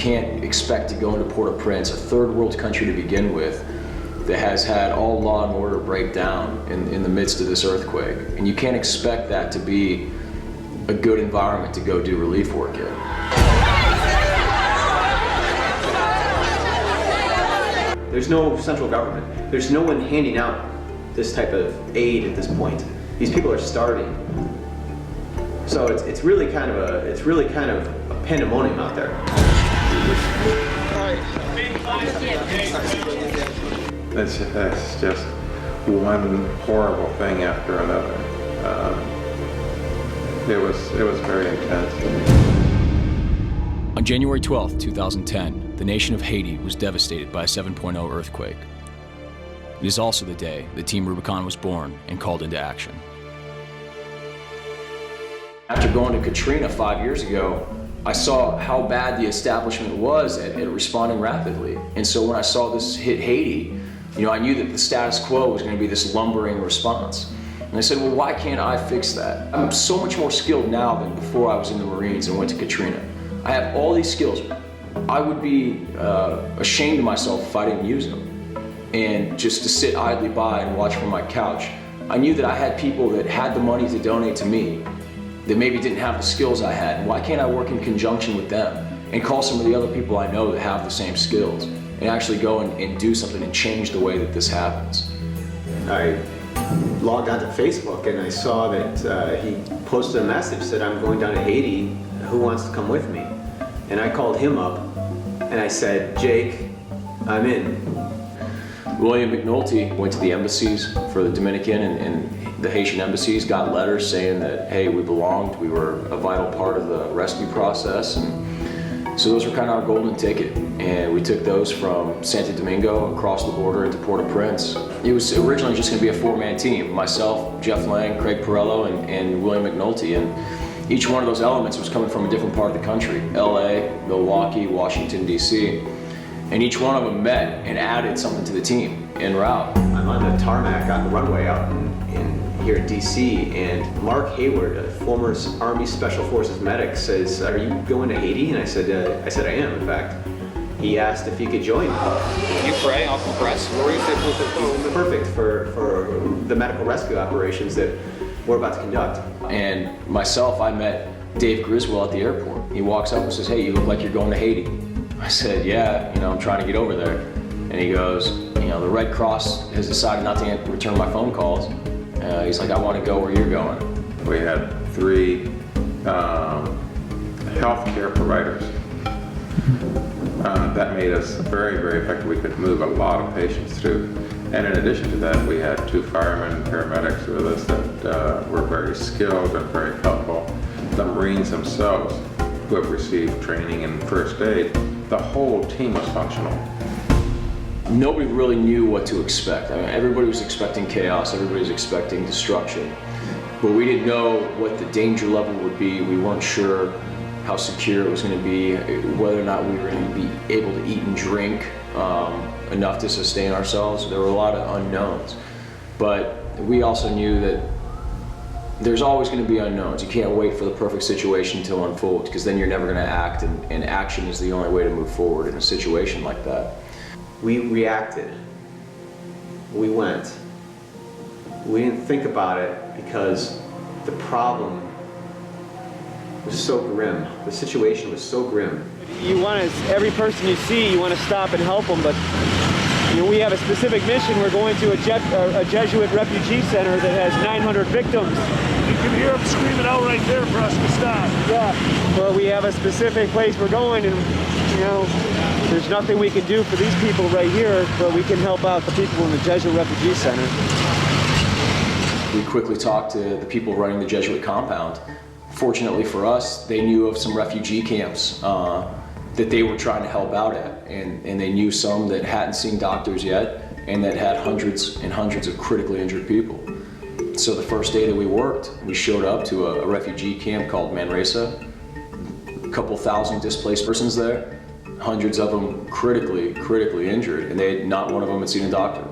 can't expect to go into Port-au-Prince, a third world country to begin with, that has had all law and order break down in the midst of this earthquake. And you can't expect that to be a good environment to go do relief work in. There's no central government. There's no one handing out this type of aid at this point. These people are starving. So it's really kind of a pandemonium out there. It's just one horrible thing after another. It was very intense. On January 12, 2010, the nation of Haiti was devastated by a 7.0 earthquake. It is also the day that Team Rubicon was born and called into action. After going to Katrina 5 years ago, I saw how bad the establishment was at responding rapidly. And so when I saw this hit Haiti, I knew that the status quo was going to be this lumbering response. And I said, well, why can't I fix that? I'm so much more skilled now than before I was in the Marines and went to Katrina. I have all these skills. I would be ashamed of myself if I didn't use them. And just to sit idly by and watch from my couch. I knew that I had people that had the money to donate to me that maybe didn't have the skills I had. And why can't I work in conjunction with them and call some of the other people I know that have the same skills and actually go and do something and change the way that this happens? I logged onto Facebook and I saw that he posted a message that I'm going down to Haiti, who wants to come with me? And I called him up and I said, Jake, I'm in. William McNulty went to the embassies for the Dominican and the Haitian embassies, got letters saying that, hey, we belonged, we were a vital part of the rescue process. And so those were kind of our golden ticket. And we took those from Santo Domingo across the border into Port-au-Prince. It was originally just going to be a four-man team, myself, Jeff Lang, Craig Perello, and William McNulty. And each one of those elements was coming from a different part of the country, LA, Milwaukee, Washington, DC. And each one of them met and added something to the team en route. I'm on the tarmac on the runway out here in DC, and Mark Hayward, a former Army Special Forces medic, says, "Are you going to Haiti?" And I said, I am, in fact. He asked if he could join me. Can you pray? I'll compress. Perfect for the medical rescue operations that we're about to conduct. And myself, I met Dave Griswold at the airport. He walks up and says, "Hey, you look like you're going to Haiti." I said, "Yeah, I'm trying to get over there." And he goes, "The Red Cross has decided not to return my phone calls." He's like, "I want to go where you're going." We had 3 healthcare providers. That made us very, very effective. We could move a lot of patients through. And in addition to that, we had 2 firemen and paramedics with us that were very skilled and very helpful. The Marines themselves, who have received training in first aid, the whole team was functional. Nobody really knew what to expect. I mean, everybody was expecting chaos, everybody was expecting destruction. But we didn't know what the danger level would be. We weren't sure how secure it was going to be, whether or not we were going to be able to eat and drink enough to sustain ourselves. There were a lot of unknowns. But we also knew that there's always going to be unknowns. You can't wait for the perfect situation to unfold, because then you're never going to act, and action is the only way to move forward in a situation like that. We reacted. We went. We didn't think about it because the problem was so grim. The situation was so grim. You want to, every person you see, you want to stop and help them, but we have a specific mission. We're going to a Jesuit refugee center that has 900 victims. You can hear them screaming out right there for us to stop. Yeah, well, we have a specific place we're going, and there's nothing we can do for these people right here, but we can help out the people in the Jesuit refugee center. We quickly talked to the people running the Jesuit compound. Fortunately for us, they knew of some refugee camps that they were trying to help out at, and they knew some that hadn't seen doctors yet and that had hundreds and hundreds of critically injured people. So the first day that we worked, we showed up to a refugee camp called Manresa, a couple thousand displaced persons there, hundreds of them critically injured, and not one of them had seen a doctor.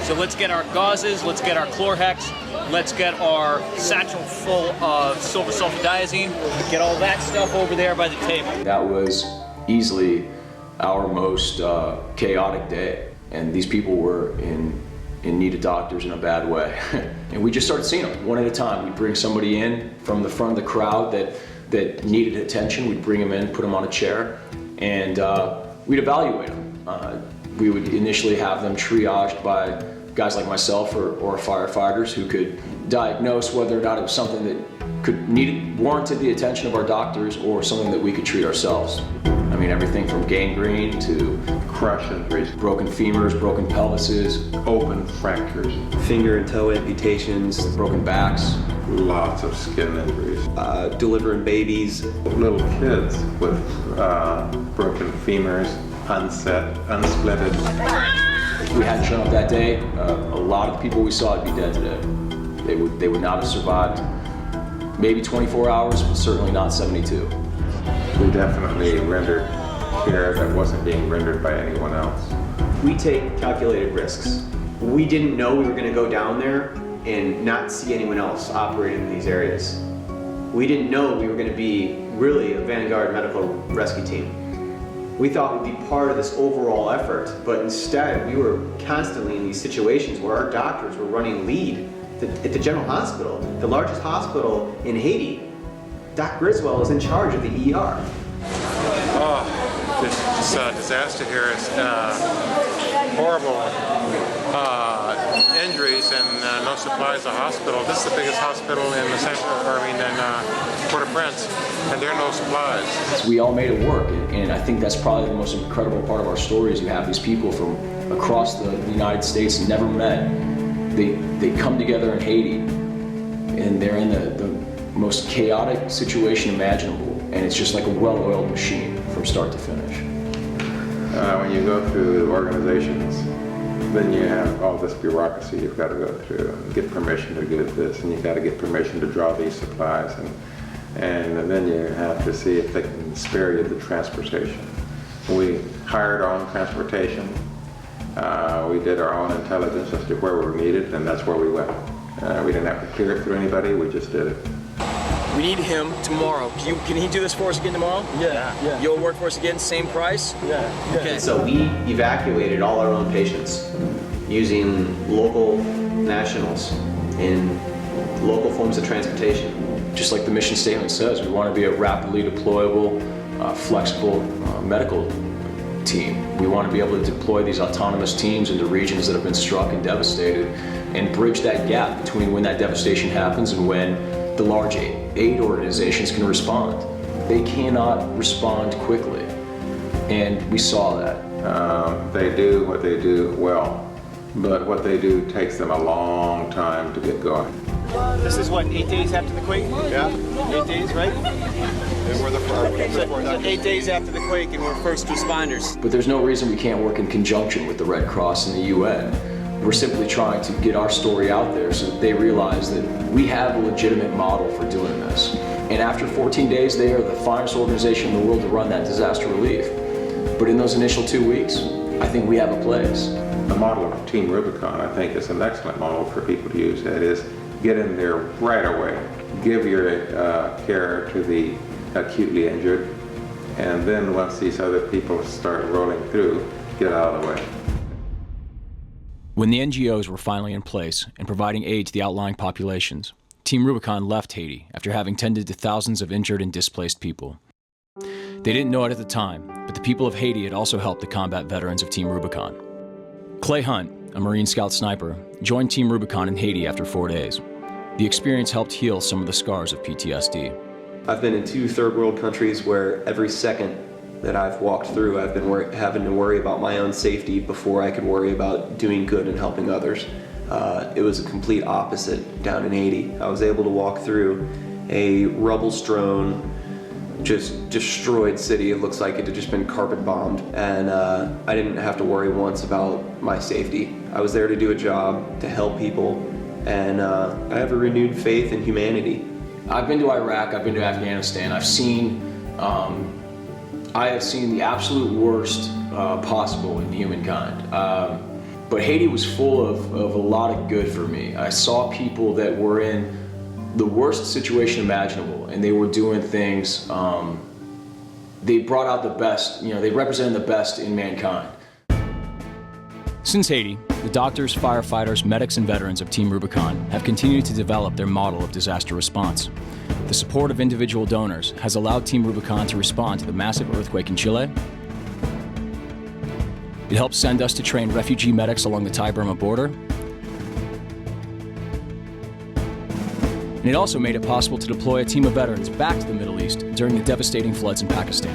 So let's get our gauzes, let's get our Chlorhex, let's get our satchel full of silver sulfadiazine, get all that stuff over there by the table. That was easily our most chaotic day. And these people were in need of doctors in a bad way. And we just started seeing them one at a time. We'd bring somebody in from the front of the crowd that needed attention. We'd bring them in, put them on a chair, and we'd evaluate them. We would initially have them triaged by guys like myself or firefighters who could diagnose whether or not it was something that warranted the attention of our doctors or something that we could treat ourselves. I mean, everything from gangrene to Crush injuries, broken femurs, broken pelvises, open fractures, finger and toe amputations, broken backs. lots of skin injuries. delivering babies. Little kids with broken femurs, unsplinted. If we hadn't shown up that day, a lot of people we saw would be dead today. They would not have survived maybe 24 hours, but certainly not 72. We definitely rendered care that wasn't being rendered by anyone else. We take calculated risks. We didn't know we were going to go down there and not see anyone else operating in these areas. We didn't know we were going to be really a vanguard medical rescue team. We thought we'd be part of this overall effort, but instead we were constantly in these situations where our doctors were running lead at the general hospital, the largest hospital in Haiti. Doc Griswold is in charge of the ER. This disaster here is horrible injuries and no supplies at the hospital. This is the biggest hospital in the in Port-au-Prince, and there are no supplies. We all made it work, and I think that's probably the most incredible part of our story is you have these people from across the United States never met. They come together in Haiti, and they're in the most chaotic situation imaginable, and it's just like a well-oiled machine from start to finish. When you go through organizations, then you have all this bureaucracy you've got to go through and get permission to do this, and you've got to get permission to draw these supplies, and then you have to see if they can spare you the transportation. We hired our own transportation. We did our own intelligence as to where we were needed, and that's where we went. We didn't have to clear it through anybody, we just did it. We need him tomorrow. Can he do this for us again tomorrow? Yeah. You'll work for us again, same price? Yeah. Okay. So we evacuated all our own patients using local nationals in local forms of transportation. Just like the mission statement says, we want to be a rapidly deployable, flexible medical team. We want to be able to deploy these autonomous teams into regions that have been struck and devastated and bridge that gap between when that devastation happens and when the large aid organizations can respond. They cannot respond quickly, and we saw that. They do what they do well, but what they do takes them a long time to get going. This is what, 8 days after the quake? Yeah. 8 days, right? And we're the 8 days after the quake, and we're first responders. But there's no reason we can't work in conjunction with the Red Cross and the UN. We're simply trying to get our story out there so that they realize that we have a legitimate model for doing this. And after 14 days, they are the finest organization in the world to run that disaster relief. But in those initial 2 weeks, I think we have a place. The model of Team Rubicon, I think, is an excellent model for people to use. That is, get in there right away, give your care to the acutely injured, and then once these other people start rolling through, get out of the way. When the NGOs were finally in place and providing aid to the outlying populations, Team Rubicon left Haiti after having tended to thousands of injured and displaced people. They didn't know it at the time, but the people of Haiti had also helped the combat veterans of Team Rubicon. Clay Hunt, a Marine Scout sniper, joined Team Rubicon in Haiti after 4 days. The experience helped heal some of the scars of PTSD. I've been in 2 third world countries where every second that I've walked through, I've been having to worry about my own safety before I could worry about doing good and helping others. It was a complete opposite down in Haiti. I was able to walk through a rubble-strewn, just destroyed city. It looks like it had just been carpet bombed, and I didn't have to worry once about my safety. I was there to do a job, to help people, and I have a renewed faith in humanity. I've been to Iraq, I've been to Afghanistan, I have seen the absolute worst possible in humankind. But Haiti was full of a lot of good for me. I saw people that were in the worst situation imaginable, and they were doing things they brought out the best, they represented the best in mankind. Since Haiti, the doctors, firefighters, medics, and veterans of Team Rubicon have continued to develop their model of disaster response. The support of individual donors has allowed Team Rubicon to respond to the massive earthquake in Chile. It helped send us to train refugee medics along the Thai-Burma border. And it also made it possible to deploy a team of veterans back to the Middle East during the devastating floods in Pakistan.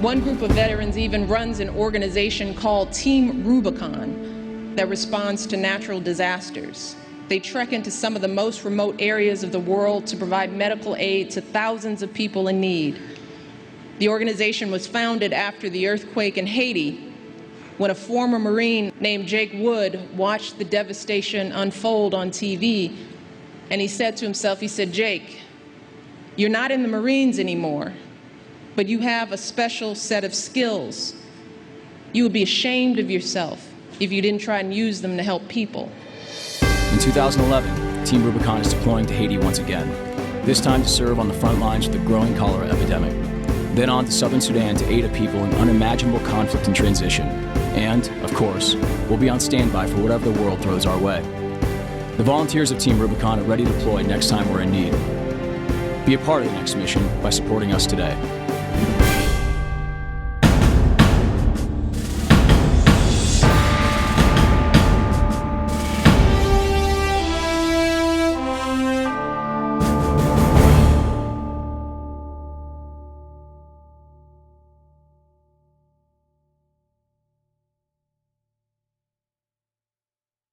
One group of veterans even runs an organization called Team Rubicon that responds to natural disasters. They trek into some of the most remote areas of the world to provide medical aid to thousands of people in need. The organization was founded after the earthquake in Haiti, when a former Marine named Jake Wood watched the devastation unfold on TV, and he said to himself, he said, "Jake, you're not in the Marines anymore, but you have a special set of skills. You would be ashamed of yourself if you didn't try and use them to help people." In 2011, Team Rubicon is deploying to Haiti once again, this time to serve on the front lines of the growing cholera epidemic. Then on to southern Sudan to aid a people in unimaginable conflict and transition. And, of course, we'll be on standby for whatever the world throws our way. The volunteers of Team Rubicon are ready to deploy next time we're in need. Be a part of the next mission by supporting us today.